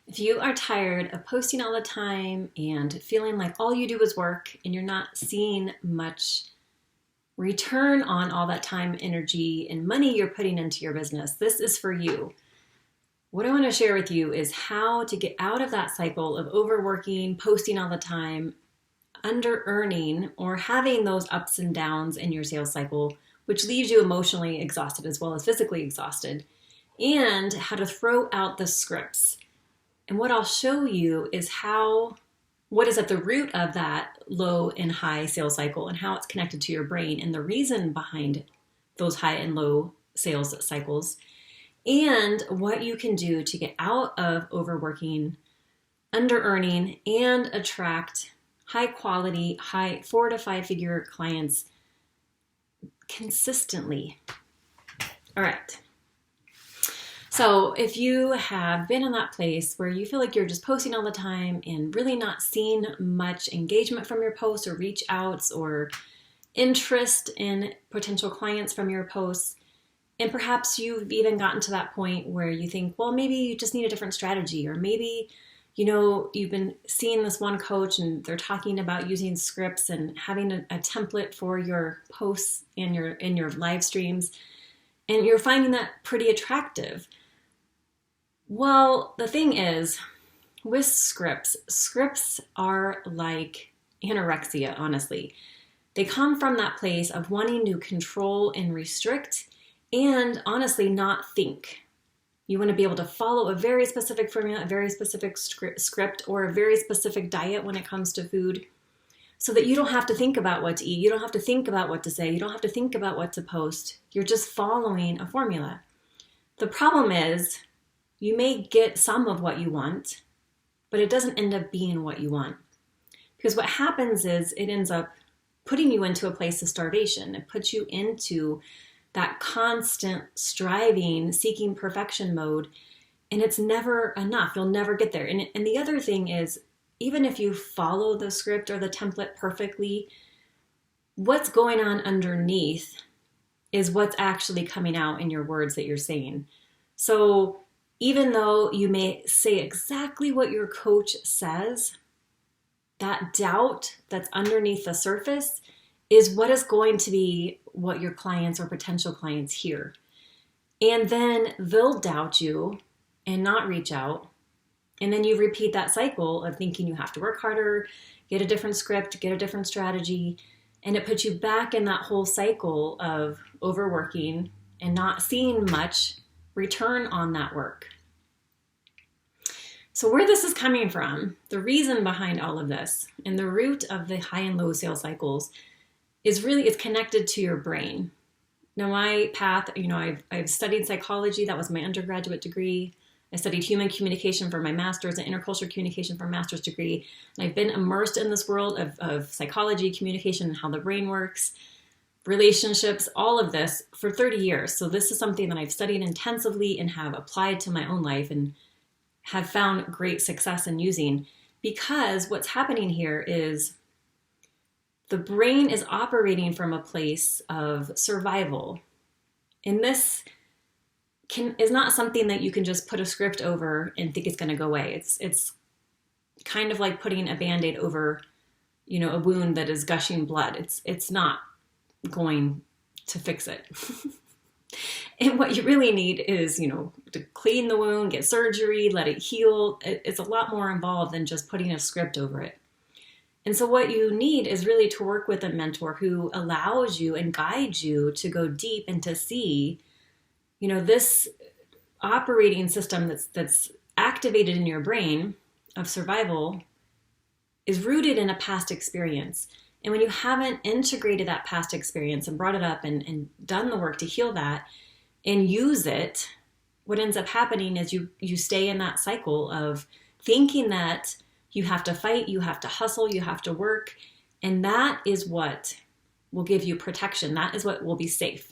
If you are tired of posting all the time and feeling like all you do is work and you're not seeing much return on all that time, energy, and money you're putting into your business, this is for you. What I want to share with you is how to get out of that cycle of overworking, posting all the time, under earning, or having those ups and downs in your sales cycle, which leaves you emotionally exhausted as well as physically exhausted, and how to throw out the scripts. And what I'll show you is what is at the root of that low and high sales cycle and how it's connected to your brain and the reason behind those high and low sales cycles, and what you can do to get out of overworking, under earning, and attract high quality, 4 to 5 figure clients consistently. All right. So if you have been in that place where you feel like you're just posting all the time and really not seeing much engagement from your posts or reach outs or interest in potential clients from your posts, and perhaps you've even gotten to that point where you think, well, maybe you just need a different strategy, or maybe, you've been seeing this one coach and they're talking about using scripts and having a template for your posts in your live streams, and you're finding that pretty attractive. Well, the thing is, with scripts are like anorexia, honestly. They come from that place of wanting to control and restrict and honestly not think. You want to be able to follow a very specific formula, a very specific script, or a very specific diet when it comes to food, so that you don't have to think about what to eat. You don't have to think about what to say. You don't have to think about what to post. You're just following a formula. The problem is you may get some of what you want, but it doesn't end up being what you want. Because what happens is it ends up putting you into a place of starvation. It puts you into that constant striving, seeking perfection mode, and it's never enough. You'll never get there. And the other thing is, even if you follow the script or the template perfectly, what's going on underneath is what's actually coming out in your words that you're saying. So even though you may say exactly what your coach says, that doubt that's underneath the surface is what is going to be what your clients or potential clients hear. And then they'll doubt you and not reach out. And then you repeat that cycle of thinking you have to work harder, get a different script, get a different strategy, and it puts you back in that whole cycle of overworking and not seeing much return on that work. So where this is coming from, the reason behind all of this, and the root of the high and low sales cycles is really, it's connected to your brain. Now my path, I've studied psychology. That was my undergraduate degree. I studied human communication for my master's and intercultural communication for a master's degree. And I've been immersed in this world of psychology, communication, and how the brain works, relationships, all of this for 30 years. So this is something that I've studied intensively and have applied to my own life and have found great success in using, because what's happening here is the brain is operating from a place of survival. And this is not something that you can just put a script over and think it's going to go away. It's kind of like putting a Band-Aid over, a wound that is gushing blood. It's not going to fix it. And what you really need is, to clean the wound, get surgery, let it heal. It's a lot more involved than just putting a script over it. And so what you need is really to work with a mentor who allows you and guides you to go deep and to see, this operating system that's activated in your brain of survival is rooted in a past experience. And when you haven't integrated that past experience and brought it up and done the work to heal that and use it, what ends up happening is you stay in that cycle of thinking that you have to fight, you have to hustle, you have to work, and that is what will give you protection. That is what will be safe.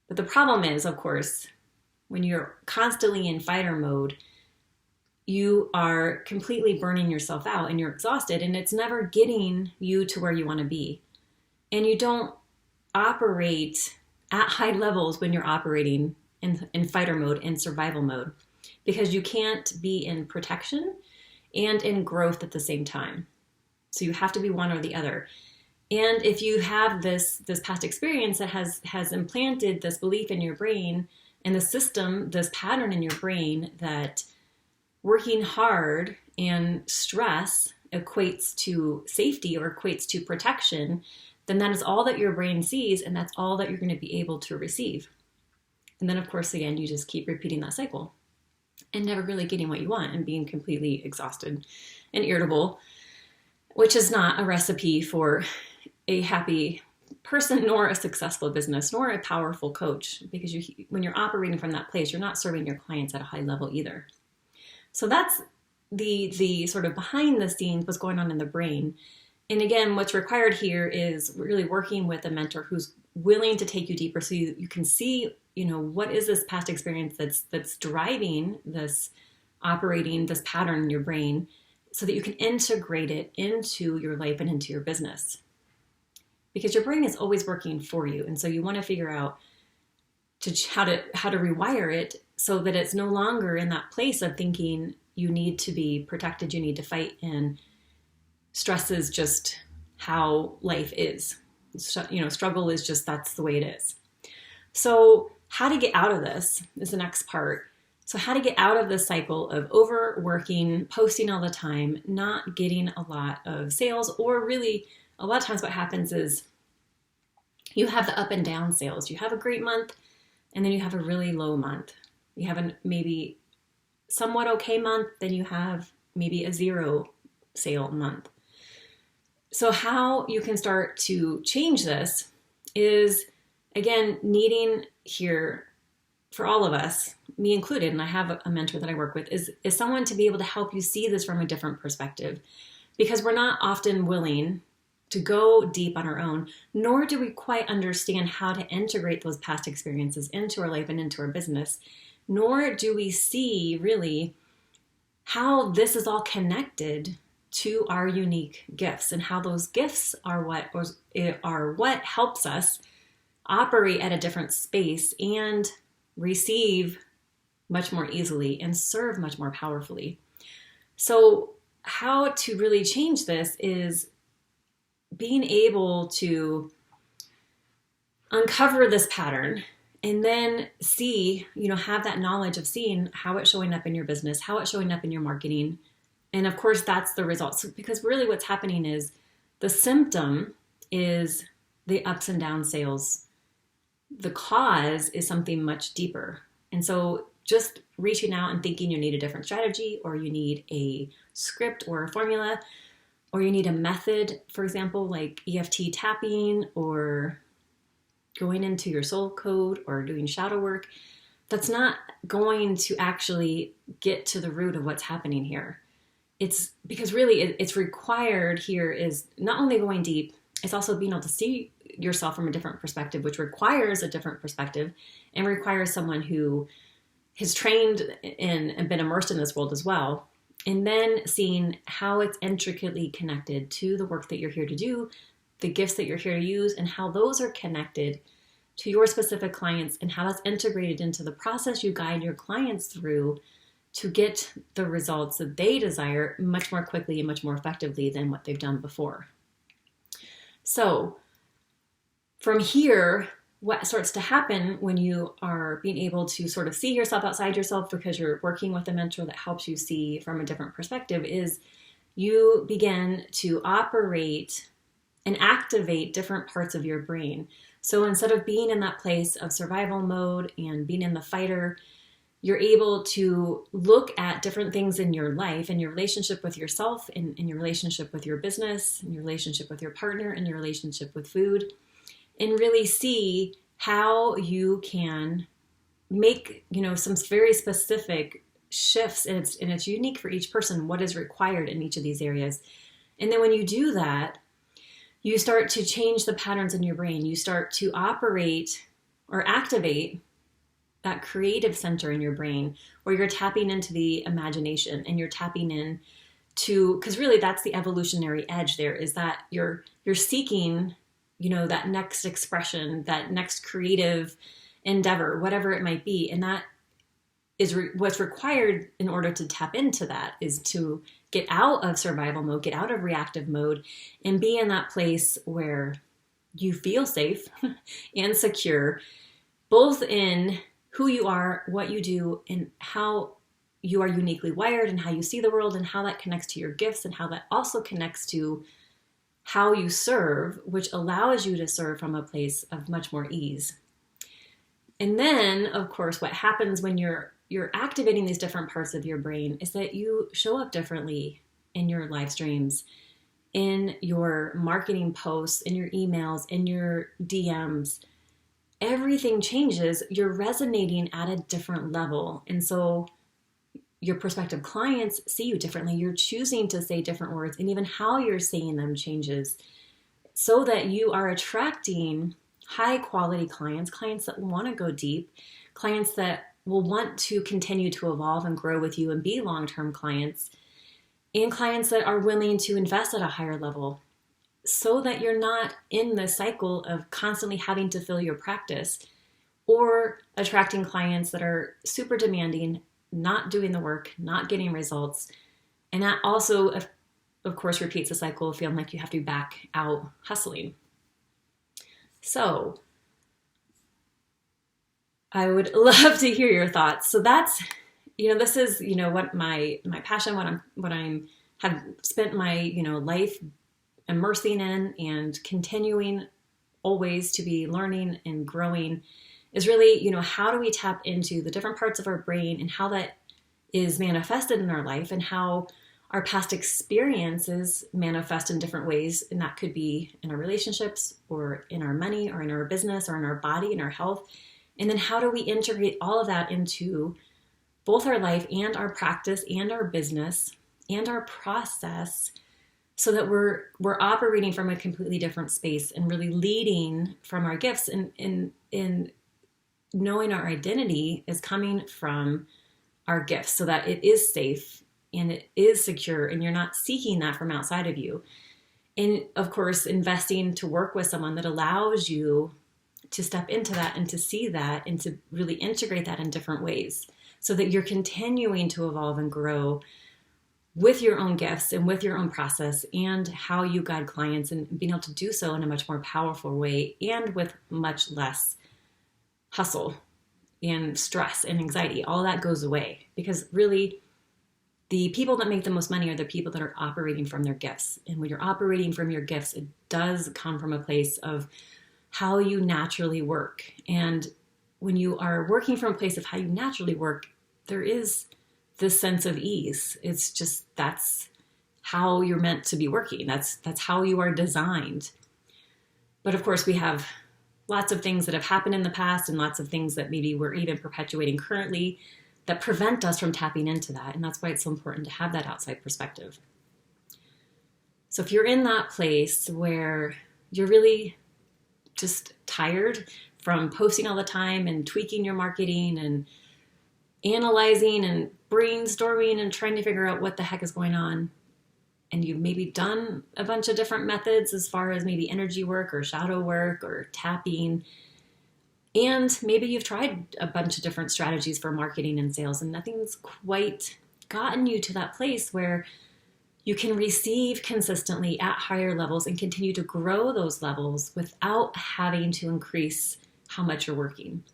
But the problem is, of course, when you're constantly in fighter mode, you are completely burning yourself out and you're exhausted, and it's never getting you to where you want to be. And you don't operate at high levels when you're operating in fighter mode, in survival mode, because you can't be in protection and in growth at the same time. So you have to be one or the other. And if you have this past experience that has implanted this belief in your brain and the system, this pattern in your brain that working hard and stress equates to safety or equates to protection, then that is all that your brain sees, and that's all that you're going to be able to receive. And then, of course, again, you just keep repeating that cycle and never really getting what you want and being completely exhausted and irritable, which is not a recipe for a happy person, nor a successful business, nor a powerful coach, because when you're operating from that place, you're not serving your clients at a high level either. So that's the sort of behind the scenes, what's going on in the brain. And again, what's required here is really working with a mentor who's willing to take you deeper so you can see, what is this past experience that's driving this operating this pattern in your brain, so that you can integrate it into your life and into your business. Because your brain is always working for you. And so you want to figure out how to rewire it so that it's no longer in that place of thinking you need to be protected, you need to fight, and stress is just how life is. Struggle is just, that's the way it is. So how to get out of this is the next part. So how to get out of this cycle of overworking, posting all the time, not getting a lot of sales, or really a lot of times what happens is you have the up and down sales. You have a great month and then you have a really low month. You have a maybe somewhat okay month, then you have maybe a 0 sale month. So how you can start to change this is, again, needing here for all of us, me included, and I have a mentor that I work with, is someone to be able to help you see this from a different perspective, because we're not often willing to go deep on our own, nor do we quite understand how to integrate those past experiences into our life and into our business, nor do we see really how this is all connected to our unique gifts, and how those gifts are what helps us operate at a different space and receive much more easily and serve much more powerfully. So how to really change this is being able to uncover this pattern and then see, have that knowledge of seeing how it's showing up in your business, how it's showing up in your marketing. And of course, that's the results. So, because really what's happening is the symptom is the ups and down sales. The cause is something much deeper. And so just reaching out and thinking you need a different strategy, or you need a script or a formula, or you need a method, for example, like EFT tapping, or going into your soul code, or doing shadow work, that's not going to actually get to the root of what's happening here. It's because really it's required here is not only going deep, it's also being able to see yourself from a different perspective, which requires a different perspective and requires someone who has trained in and been immersed in this world as well. And then seeing how it's intricately connected to the work that you're here to do, the gifts that you're here to use, and how those are connected to your specific clients, and how that's integrated into the process you guide your clients through to get the results that they desire much more quickly and much more effectively than what they've done before. So from here, what starts to happen when you are being able to sort of see yourself outside yourself, because you're working with a mentor that helps you see from a different perspective, is you begin to operate and activate different parts of your brain. So instead of being in that place of survival mode and being in the fighter, you're able to look at different things in your life and your relationship with yourself, and in your relationship with your business, and your relationship with your partner, and your relationship with food, and really see how you can make, some very specific shifts, and it's unique for each person, what is required in each of these areas. And then when you do that, you start to change the patterns in your brain. You start to operate or activate that creative center in your brain, where you're tapping into the imagination, and you're tapping in to, because really that's the evolutionary edge there, is that you're seeking, that next expression, that next creative endeavor, whatever it might be. And that what's required in order to tap into that is to get out of survival mode, get out of reactive mode, and be in that place where you feel safe and secure, both in who you are, what you do, and how you are uniquely wired, and how you see the world, and how that connects to your gifts, and how that also connects to how you serve, which allows you to serve from a place of much more ease. And then, of course, what happens when you're activating these different parts of your brain is that you show up differently in your live streams, in your marketing posts, in your emails, in your DMs. Everything changes. You're resonating at a different level. And so your prospective clients see you differently. You're choosing to say different words, and even how you're saying them changes, so that you are attracting high quality clients, clients that want to go deep, clients that will want to continue to evolve and grow with you and be long-term clients, and clients that are willing to invest at a higher level, so that you're not in the cycle of constantly having to fill your practice or attracting clients that are super demanding, not doing the work, not getting results. And that also, of course, repeats the cycle of feeling like you have to be back out hustling. So I would love to hear your thoughts. So that's, this is, what my passion, what I'm have spent my, life immersing in and continuing always to be learning and growing is really, how do we tap into the different parts of our brain and how that is manifested in our life, and how our past experiences manifest in different ways. And that could be in our relationships, or in our money, or in our business, or in our body, in our health. And then how do we integrate all of that into both our life and our practice and our business and our process, so that we're operating from a completely different space and really leading from our gifts, and in knowing our identity is coming from our gifts, so that it is safe and it is secure, and you're not seeking that from outside of you. And of course, investing to work with someone that allows you to step into that and to see that and to really integrate that in different ways, so that you're continuing to evolve and grow with your own gifts and with your own process, and how you guide clients, and being able to do so in a much more powerful way and with much less hustle and stress and anxiety. All that goes away, because really the people that make the most money are the people that are operating from their gifts. And when you're operating from your gifts, it does come from a place of how you naturally work. And when you are working from a place of how you naturally work, there is this sense of ease. It's just, that's how you're meant to be working. That's how you are designed. But of course, we have lots of things that have happened in the past, and lots of things that maybe we're even perpetuating currently that prevent us from tapping into that. And that's why it's so important to have that outside perspective. So if you're in that place where you're really just tired from posting all the time and tweaking your marketing and analyzing and brainstorming and trying to figure out what the heck is going on, and you've maybe done a bunch of different methods as far as maybe energy work or shadow work or tapping, and maybe you've tried a bunch of different strategies for marketing and sales, and nothing's quite gotten you to that place where you can receive consistently at higher levels and continue to grow those levels without having to increase how much you're working.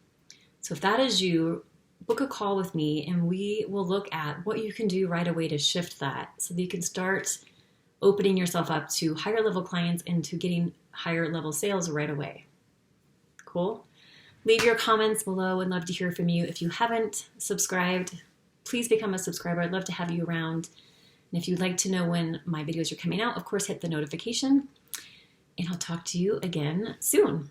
So if that is you, book a call with me, and we will look at what you can do right away to shift that, so that you can start opening yourself up to higher level clients and to getting higher level sales right away. Cool? Leave your comments below. I'd love to hear from you. If you haven't subscribed, please become a subscriber. I'd love to have you around. And if you'd like to know when my videos are coming out, of course, hit the notification. And I'll talk to you again soon.